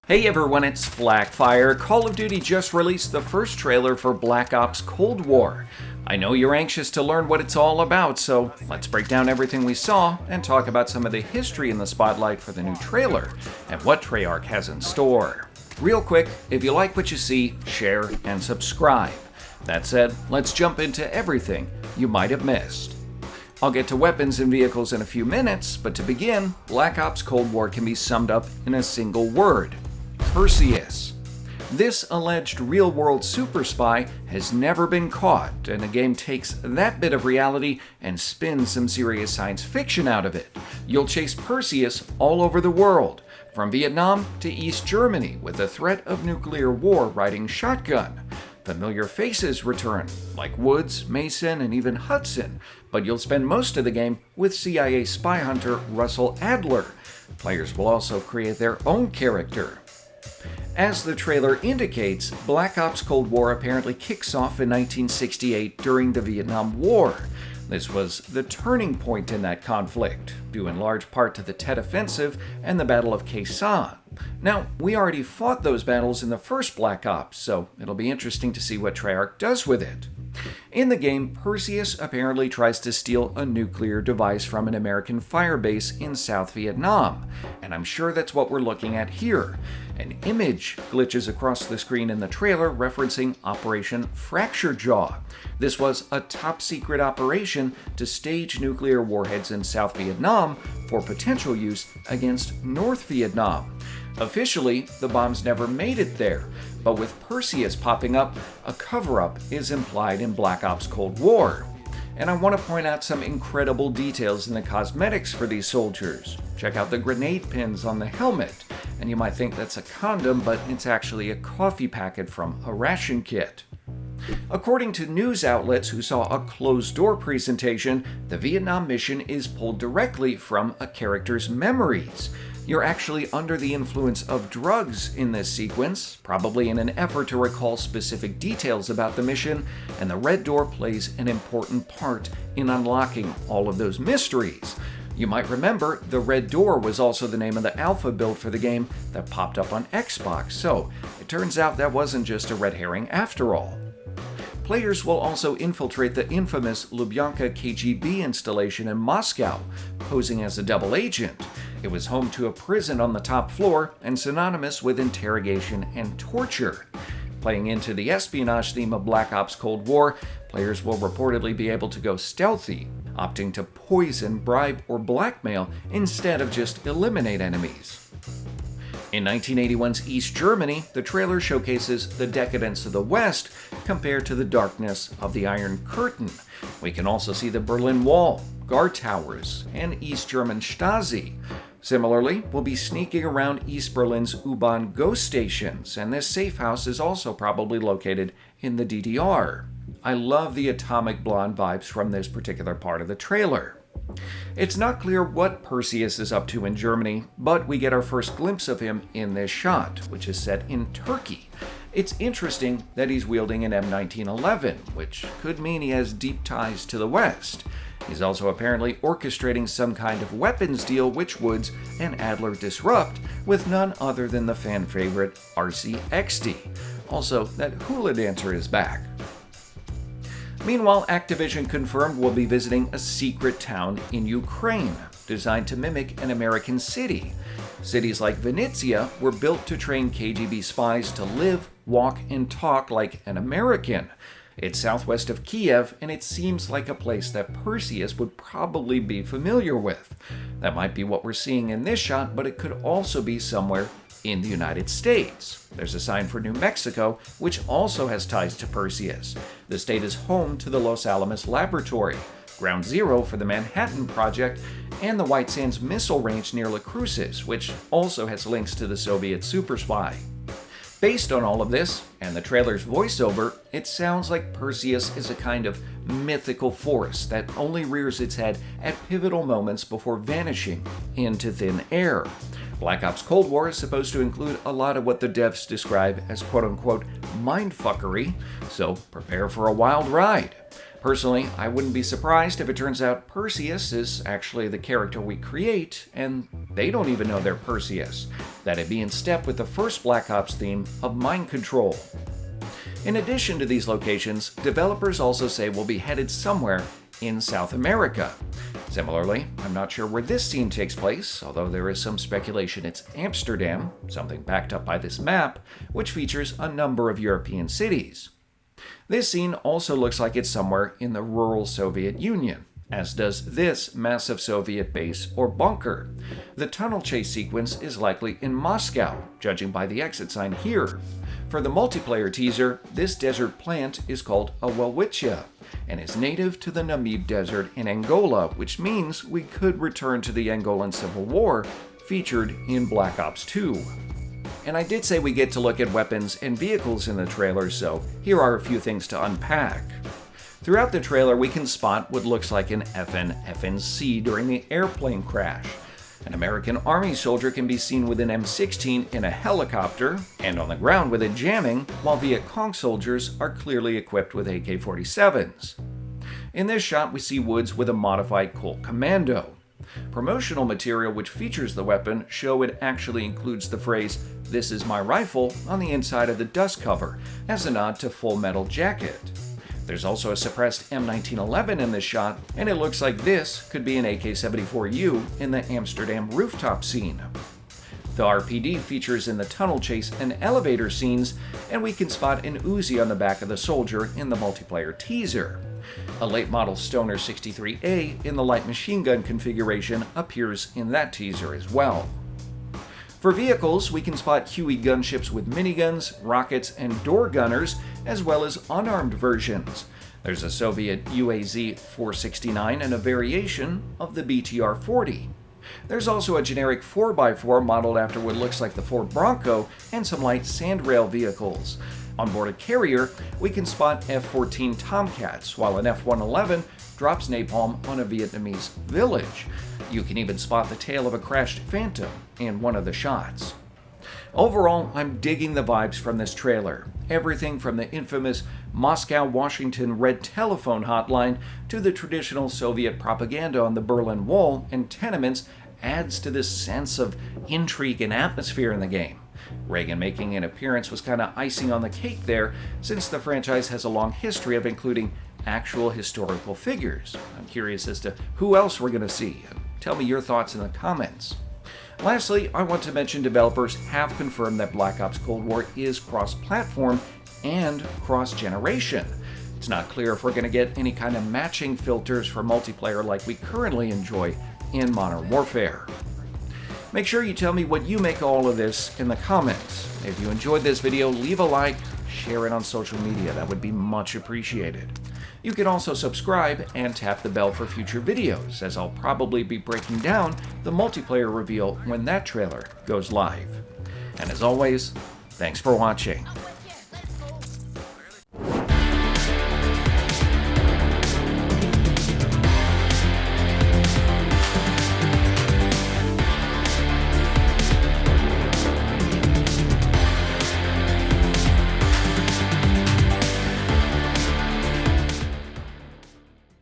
Hey everyone, it's FLAK Fire. Call of Duty just released the first trailer for Black Ops Cold War. I know you're anxious to learn what it's all about, so let's break down everything we saw and talk about some of the history in the spotlight for the new trailer and what Treyarch has in store. Real quick, if you like what you see, share and subscribe. That said, let's jump into everything you might have missed. I'll get to weapons and vehicles in a few minutes, but to begin, Black Ops Cold War can be summed up in a single word: Perseus. This alleged real-world super spy has never been caught, and the game takes that bit of reality and spins some serious science fiction out of it. You'll chase Perseus all over the world, from Vietnam to East Germany, with the threat of nuclear war riding shotgun. Familiar faces return, like Woods, Mason, and even Hudson, but you'll spend most of the game with CIA spy hunter Russell Adler. Players will also create their own character. As the trailer indicates, Black Ops Cold War apparently kicks off in 1968 during the Vietnam War. This was the turning point in that conflict, due in large part to the Tet Offensive and the Battle of Khe Sanh. Now, we already fought those battles in the first Black Ops, so it'll be interesting to see what Treyarch does with it. In the game, Perseus apparently tries to steal a nuclear device from an American firebase in South Vietnam, and I'm sure that's what we're looking at here. An image glitches across the screen in the trailer referencing Operation Fracture Jaw. This was a top-secret operation to stage nuclear warheads in South Vietnam for potential use against North Vietnam. Officially, the bombs never made it there, but with Perseus popping up, a cover-up is implied in Black Ops Cold War. And I want to point out some incredible details in the cosmetics for these soldiers. Check out the grenade pins on the helmet, and you might think that's a condom, but it's actually a coffee packet from a ration kit. According to news outlets who saw a closed-door presentation, the Vietnam mission is pulled directly from a character's memories. You're actually under the influence of drugs in this sequence, probably in an effort to recall specific details about the mission, and the Red Door plays an important part in unlocking all of those mysteries. You might remember the Red Door was also the name of the alpha build for the game that popped up on Xbox, so it turns out that wasn't just a red herring after all. Players will also infiltrate the infamous Lubyanka KGB installation in Moscow, posing as a double agent. It was home to a prison on the top floor and synonymous with interrogation and torture. Playing into the espionage theme of Black Ops Cold War, players will reportedly be able to go stealthy, opting to poison, bribe, or blackmail instead of just eliminate enemies. In 1981's East Germany, the trailer showcases the decadence of the West compared to the darkness of the Iron Curtain. We can also see the Berlin Wall, guard towers, and East German Stasi. Similarly, we'll be sneaking around East Berlin's U-Bahn ghost stations, and this safe house is also probably located in the DDR. I love the atomic blonde vibes from this particular part of the trailer. It's not clear what Perseus is up to in Germany, but we get our first glimpse of him in this shot, which is set in Turkey. It's interesting that he's wielding an M1911, which could mean he has deep ties to the West. He's also apparently orchestrating some kind of weapons deal which Woods and Adler disrupt with none other than the fan favorite RCXD. Also, that hula dancer is back. Meanwhile, Activision confirmed we'll be visiting a secret town in Ukraine, designed to mimic an American city. Cities like Vinnytsia were built to train KGB spies to live, walk, and talk like an American. It's southwest of Kiev, and it seems like a place that Perseus would probably be familiar with. That might be what we're seeing in this shot, but it could also be somewhere in the United States. There's a sign for New Mexico, which also has ties to Perseus. The state is home to the Los Alamos Laboratory, ground zero for the Manhattan Project, and the White Sands Missile Range near La Cruces, which also has links to the Soviet super spy. Based on all of this, and the trailer's voiceover, it sounds like Perseus is a kind of mythical force that only rears its head at pivotal moments before vanishing into thin air. Black Ops Cold War is supposed to include a lot of what the devs describe as quote-unquote mindfuckery, so prepare for a wild ride. Personally, I wouldn't be surprised if it turns out Perseus is actually the character we create, and they don't even know they're Perseus. That'd be in step with the first Black Ops theme of mind control. In addition to these locations, developers also say we'll be headed somewhere in South America. Similarly, I'm not sure where this scene takes place, although there is some speculation it's Amsterdam, something backed up by this map, which features a number of European cities. This scene also looks like it's somewhere in the rural Soviet Union, as does this massive Soviet base or bunker. The tunnel chase sequence is likely in Moscow, judging by the exit sign here. For the multiplayer teaser, this desert plant is called a welwitschia and is native to the Namib Desert in Angola, which means we could return to the Angolan Civil War, featured in Black Ops 2. And I did say we get to look at weapons and vehicles in the trailer, so here are a few things to unpack. Throughout the trailer, we can spot what looks like an FNC during the airplane crash. An American Army soldier can be seen with an M16 in a helicopter and on the ground with it jamming, while Viet Cong soldiers are clearly equipped with AK-47s. In this shot, we see Woods with a modified Colt Commando. Promotional material which features the weapon show it actually includes the phrase, "This is my rifle," on the inside of the dust cover, as a nod to Full Metal Jacket. There's also a suppressed M1911 in this shot, and it looks like this could be an AK-74U in the Amsterdam rooftop scene. The RPD features in the tunnel chase and elevator scenes, and we can spot an Uzi on the back of the soldier in the multiplayer teaser. A late model Stoner 63A in the light machine gun configuration appears in that teaser as well. For vehicles, we can spot Huey gunships with miniguns, rockets, and door gunners, as well as unarmed versions. There's a Soviet UAZ-469 and a variation of the BTR-40. There's also a generic 4x4 modeled after what looks like the Ford Bronco and some light sandrail vehicles. On board a carrier, we can spot F-14 Tomcats, while an F-111 drops napalm on a Vietnamese village. You can even spot the tail of a crashed Phantom in one of the shots. Overall, I'm digging the vibes from this trailer. Everything from the infamous Moscow-Washington red telephone hotline to the traditional Soviet propaganda on the Berlin Wall and tenements adds to this sense of intrigue and atmosphere in the game. Reagan making an appearance was kind of icing on the cake there, since the franchise has a long history of including actual historical figures. I'm curious as to who else we're going to see. Tell me your thoughts in the comments. Lastly, I want to mention developers have confirmed that Black Ops Cold War is cross-platform and cross-generation. It's not clear if we're going to get any kind of matching filters for multiplayer like we currently enjoy in Modern Warfare. Make sure you tell me what you make of all of this in the comments. If you enjoyed this video, leave a like, share it on social media. That would be much appreciated. You can also subscribe and tap the bell for future videos, as I'll probably be breaking down the multiplayer reveal when that trailer goes live. And as always, thanks for watching.